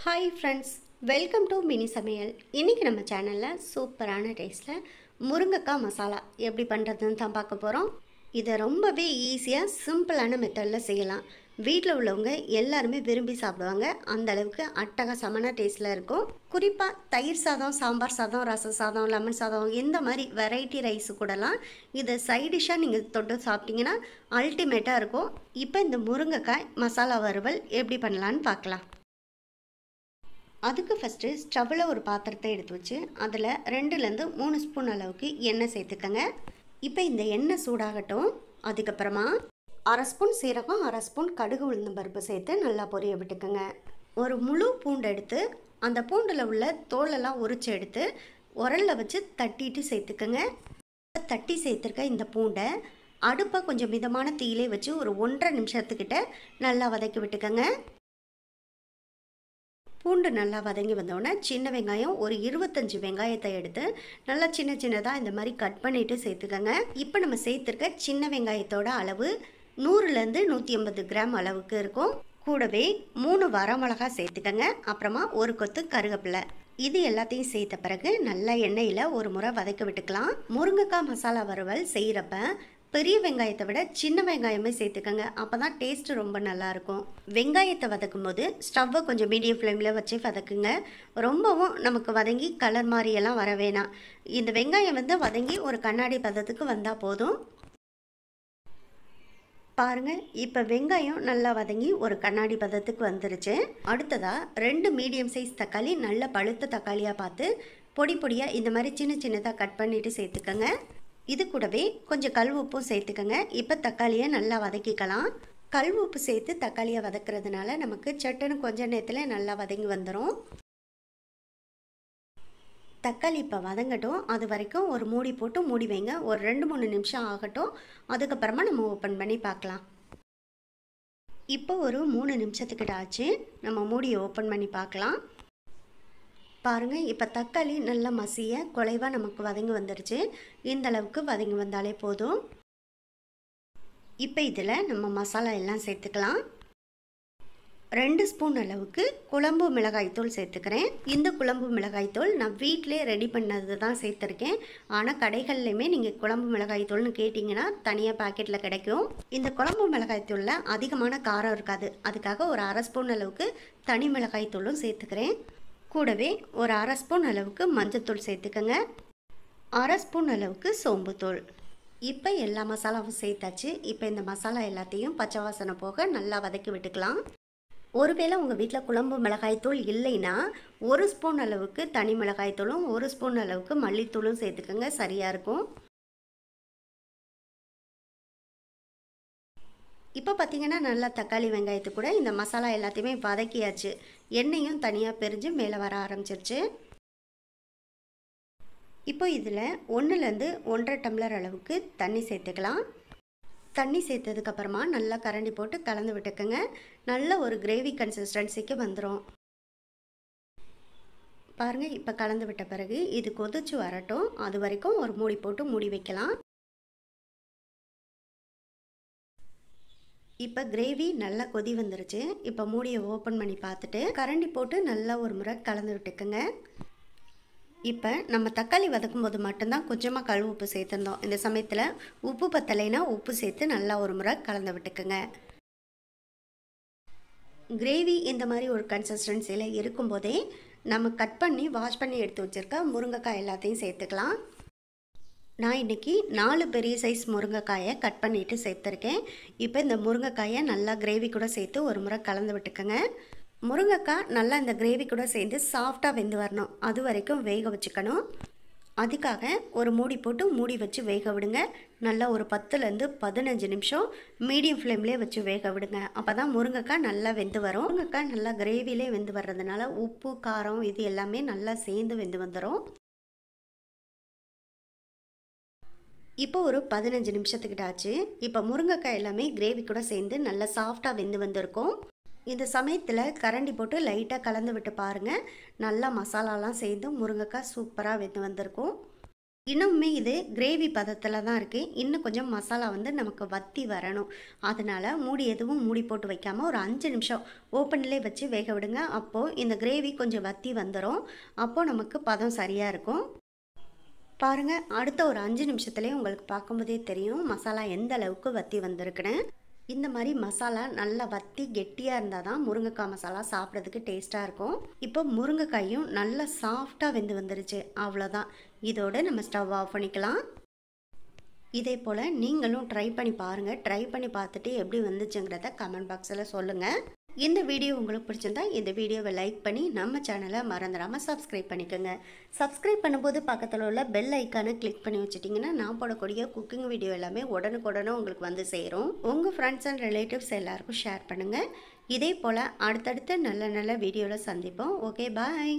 Hi friends, welcome to mini சமையல். இன்றைக்கி நம்ம சேனலில் சூப்பரான டேஸ்ட்டில் முருங்கைக்காய் மசாலா எப்படி பண்ணுறதுன்னு தான் பார்க்க போகிறோம். இதை ரொம்பவே ஈஸியாக சிம்பிளான மெத்தடில் செய்யலாம். வீட்டில் உள்ளவங்க எல்லாருமே விரும்பி சாப்பிடுவாங்க. அந்த அளவுக்கு அட்டகாசமான டேஸ்ட்டில் இருக்கும். குறிப்பாக தயிர் சாதம், சாம்பார் சாதம், ரச சாதம், லெமன் சாதம், இந்த மாதிரி வெரைட்டி ரைஸு கூடலாம் இதை சைடிஷ்ஷாக நீங்கள் தொட்டு சாப்பிட்டிங்கன்னா அல்டிமேட்டாக இருக்கும். இப்போ இந்த முருங்கைக்காய் மசாலா வறுவல் எப்படி பண்ணலான்னு பார்க்கலாம். அதுக்கு ஃபஸ்ட்டு ஸ்டவ்வில் ஒரு பாத்திரத்தை எடுத்து வச்சு அதில் 2லேருந்து 3 ஸ்பூன் அளவுக்கு எண்ணெய் சேர்த்துக்கங்க. இப்போ இந்த எண்ணெய் சூடாகட்டும். அதுக்கப்புறமா 1/2 ஸ்பூன் சீரகம், 1/2 ஸ்பூன் கடுகு உளுந்தம் பருப்பு சேர்த்து நல்லா பொரிய விட்டுக்குங்க. ஒரு முழு பூண்டு எடுத்து அந்த பூண்டில் உள்ள தோலெல்லாம் உரித்து எடுத்து உரலில் வச்சு தட்டிட்டு சேர்த்துக்கங்க. தட்டி சேர்த்துருக்க இந்த பூண்டை அடுப்பை கொஞ்சம் மிதமான தீயிலே வச்சு ஒரு 1.5 நிமிஷத்துக்கிட்ட நல்லா வதக்கி விட்டுக்கங்க. பூண்டு நல்லா வதங்கி வந்தோடனே சின்ன வெங்காயம் ஒரு 25 வெங்காயத்தை எடுத்து நல்லா சின்ன சின்னதாக இந்த மாதிரி கட் பண்ணிவிட்டு சேர்த்துக்கங்க. இப்போ நம்ம சேர்த்துருக்க சின்ன வெங்காயத்தோட அளவு 100லேருந்து 150 கிராம் அளவுக்கு இருக்கும். கூடவே 3 வரமிளகா சேர்த்துக்கங்க. அப்புறமா ஒரு கொத்து கருவேப்பிலை. இது எல்லாத்தையும் சேர்த்த பிறகு நல்லா எண்ணெயில் ஒரு முறை வதக்க விட்டுக்கலாம். முருங்கைக்காய் மசாலா வறுவல் செய்கிறப்ப பெரிய வெங்காயத்தை விட சின்ன வெங்காயமே சேர்த்துக்கங்க. அப்போ தான் டேஸ்ட்டு ரொம்ப நல்லாயிருக்கும். வெங்காயத்தை வதக்கும் போது ஸ்டவ்வை கொஞ்சம் மீடியம் ஃப்ளேமில் வச்சு வதக்குங்க. ரொம்பவும் நமக்கு வதங்கி கலர் மாதிரியெல்லாம் வர வேணாம். இந்த வெங்காயம் வதங்கி ஒரு கண்ணாடி பதத்துக்கு வந்தால் போதும். பாருங்கள், இப்போ வெங்காயம் நல்லா வதங்கி ஒரு கண்ணாடி பதத்துக்கு வந்துருச்சு. அடுத்ததாக 2 மீடியம் சைஸ் தக்காளி, நல்ல பழுத்த தக்காளியாக பார்த்து பொடி பொடியாக இந்த மாதிரி சின்ன சின்னதாக கட் பண்ணிவிட்டு சேர்த்துக்கங்க. இது கூடவே கொஞ்சம் கல் உப்பும் சேர்த்துக்கங்க. இப்போ தக்காளியை நல்லா வதக்கிக்கலாம். கல் உப்பு சேர்த்து தக்காளியை வதக்கிறதுனால நமக்கு சட்டுன்னு கொஞ்ச நேரத்தில் நல்லா வதங்கி வந்துடும். தக்காளி இப்போ வதங்கட்டும். அது வரைக்கும் ஒரு மூடி போட்டு மூடி வைங்க. ஒரு 2-3 நிமிஷம் ஆகட்டும். அதுக்கப்புறமா நம்ம ஓப்பன் பண்ணி பார்க்கலாம். இப்போ ஒரு 3 நிமிஷத்துக்கிட்ட ஆச்சு. நம்ம மூடியை ஓப்பன் பண்ணி பார்க்கலாம். பாருங்கள், இப்போ தக்காளி நல்லா மசிய குலைவாக நமக்கு வதங்கி வந்துடுச்சு. இந்த அளவுக்கு வதங்கி வந்தாலே போதும். இப்போ இதில் நம்ம மசாலா எல்லாம் சேர்த்துக்கலாம். 2 ஸ்பூன் அளவுக்கு குழம்பு மிளகாய்த்தூள் சேர்த்துக்கிறேன். இந்த குழம்பு மிளகாய்த்தூள் நான் வீட்டிலே ரெடி பண்ணது தான் சேர்த்துருக்கேன். ஆனால் கடைகள்லையுமே நீங்கள் குழம்பு மிளகாய்த்தூள்னு கேட்டிங்கன்னா தனியாக பாக்கெட்டில் கிடைக்கும். இந்த குழம்பு மிளகாய்த்தூளில் அதிகமான காரம் இருக்காது. அதுக்காக ஒரு 1/2 ஸ்பூன் அளவுக்கு தனி மிளகாய்த்தூளும் சேர்த்துக்கிறேன். கூடவே ஒரு 1/2 ஸ்பூன் அளவுக்கு மஞ்சத்தூள் சேர்த்துக்கங்க. 1/2 ஸ்பூன் அளவுக்கு சோம்புத்தூள். இப்போ எல்லா மசாலாவும் சேர்த்தாச்சு. இப்போ இந்த மசாலா எல்லாத்தையும் பச்சை வாசனை போக நல்லா வதக்கி விட்டுக்கலாம். ஒருவேளை உங்கள் வீட்டில் குழம்பு மிளகாய்த்தூள் இல்லைன்னா 1 ஸ்பூன் அளவுக்கு தனி மிளகாய்த்தூளும் 1 ஸ்பூன் அளவுக்கு மல்லித்தூளும் சேர்த்துக்கங்க. சரியாக இருக்கும். இப்போ பார்த்திங்கன்னா நல்லா தக்காளி வெங்காயத்து கூட இந்த மசாலா எல்லாத்தையுமே வதக்கியாச்சு. எண்ணெயும் தனியாக பிரிஞ்சு மேலே வர ஆரம்பிச்சிருச்சு. இப்போ இதில் 1லேருந்து 1.5 டம்ளர் அளவுக்கு தண்ணி சேர்த்துக்கலாம். தண்ணி சேர்த்ததுக்கப்புறமா நல்லா கரண்டி போட்டு கலந்து விட்டுக்கோங்க. நல்ல ஒரு கிரேவி கன்சிஸ்டன்சிக்கு வந்துடும். பாருங்கள், இப்போ கலந்து விட்ட பிறகு இது கொதிச்சு வரட்டும். அது வரைக்கும் ஒரு மூடி போட்டு மூடி வைக்கலாம். இப்போ கிரேவி நல்லா கொதி வந்துருச்சு. இப்போ மூடியை ஓப்பன் பண்ணி பார்த்துட்டு கரண்டி போட்டு நல்லா ஒரு முறை கலந்து விட்டுக்குங்க. இப்போ நம்ம தக்காளி வதக்கும் போது மட்டும்தான் கொஞ்சமாக கல் உப்பு சேர்த்துருந்தோம். இந்த சமயத்தில் உப்பு பத்தலைன்னா உப்பு சேர்த்து நல்லா ஒரு முறை கலந்து விட்டுக்குங்க. கிரேவி இந்த மாதிரி ஒரு கன்சிஸ்டன்சியில் இருக்கும்போதே நம்ம கட் பண்ணி வாஷ் பண்ணி எடுத்து வச்சுருக்க முருங்கைக்காய் எல்லாத்தையும் சேர்த்துக்கலாம். நான் இன்றைக்கி 4 பெரிய சைஸ் முருங்கைக்காயை கட் பண்ணிவிட்டு சேர்த்துருக்கேன். இப்போ இந்த முருங்கைக்காயை நல்லா கிரேவி கூட சேர்த்து ஒரு முறை கலந்து விட்டுக்கோங்க. முருங்கைக்காய் நல்லா இந்த கிரேவி கூட சேர்ந்து சாஃப்டாக வெந்து வரணும். அது வரைக்கும் வேக வச்சுக்கணும். அதுக்காக ஒரு மூடி போட்டு மூடி வச்சு வேக விடுங்க. நல்லா ஒரு 10லேருந்து 15 நிமிஷம் மீடியம் ஃப்ளேம்லேயே வச்சு வேக விடுங்க. அப்போ தான் முருங்கைக்காய் நல்லா வெந்து வரும். முருங்கைக்காய் நல்லா கிரேவிலே வெந்து வர்றதுனால உப்பு, காரம் இது எல்லாமே நல்லா சேர்ந்து வெந்து வந்துடும். இப்போ ஒரு 15 நிமிஷத்துக்கிட்ட ஆச்சு. இப்போ முருங்கைக்காய் எல்லாமே கிரேவி கூட சேர்ந்து நல்லா சாஃப்டாக வெந்து வந்திருக்கும். இந்த சமயத்தில் கரண்டி போட்டு லைட்டாக கலந்து விட்டு பாருங்கள். நல்லா மசாலாலாம் சேர்ந்து முருங்கைக்காய் சூப்பராக வெந்து வந்திருக்கும். இன்னுமே இது கிரேவி பதத்தில் தான் இருக்குது. இன்னும் கொஞ்சம் மசாலா வந்து நமக்கு வத்தி வரணும். அதனால் மூடி எதுவும் மூடி போட்டு வைக்காமல் ஒரு 5 நிமிஷம் ஓப்பன்லேயே வச்சு வேக விடுங்க. அப்போது இந்த கிரேவி கொஞ்சம் வத்தி வந்துடும். அப்போது நமக்கு பதம் சரியாக இருக்கும். பாருங்கள், அடுத்த ஒரு 5 நிமிஷத்துலேயே உங்களுக்கு பார்க்கும்போதே தெரியும் மசாலா எந்த அளவுக்கு வத்தி வந்திருக்குன்னு. இந்த மாதிரி மசாலா நல்லா வத்தி கெட்டியாக இருந்தால் தான் முருங்கைக்காய் மசாலா சாப்பிட்றதுக்கு டேஸ்ட்டாக இருக்கும். இப்போ முருங்கைக்காயும் நல்லா சாஃப்டாக வெந்து வந்துருச்சு. அவ்வளோதான். இதோடு நம்ம ஸ்டவ் ஆஃப் பண்ணிக்கலாம். இதே போல் நீங்களும் ட்ரை பண்ணி பாருங்கள். ட்ரை பண்ணி பார்த்துட்டு எப்படி வந்துச்சுங்கிறத கமெண்ட் பாக்ஸில் சொல்லுங்கள். இந்த வீடியோ உங்களுக்கு பிடிச்சிருந்தா இந்த வீடியோவை லைக் பண்ணி நம்ம சேனலை மறந்துடாமல் சப்ஸ்கிரைப் பண்ணிக்கோங்க. சப்ஸ்கிரைப் பண்ணும்போது பக்கத்தில் உள்ள பெல் ஐக்கானை கிளிக் பண்ணி வச்சுட்டிங்கன்னா நான் போடக்கூடிய குக்கிங் வீடியோ எல்லாமே உடனுக்குடனே உங்களுக்கு வந்து சேரும். உங்கள் ஃப்ரெண்ட்ஸ் அண்ட் ரிலேட்டிவ்ஸ் எல்லாருக்கும் ஷேர் பண்ணுங்கள். இதே போல் அடுத்தடுத்த நல்ல நல்ல வீடியோவில் சந்திப்போம். ஓகே, பாய்.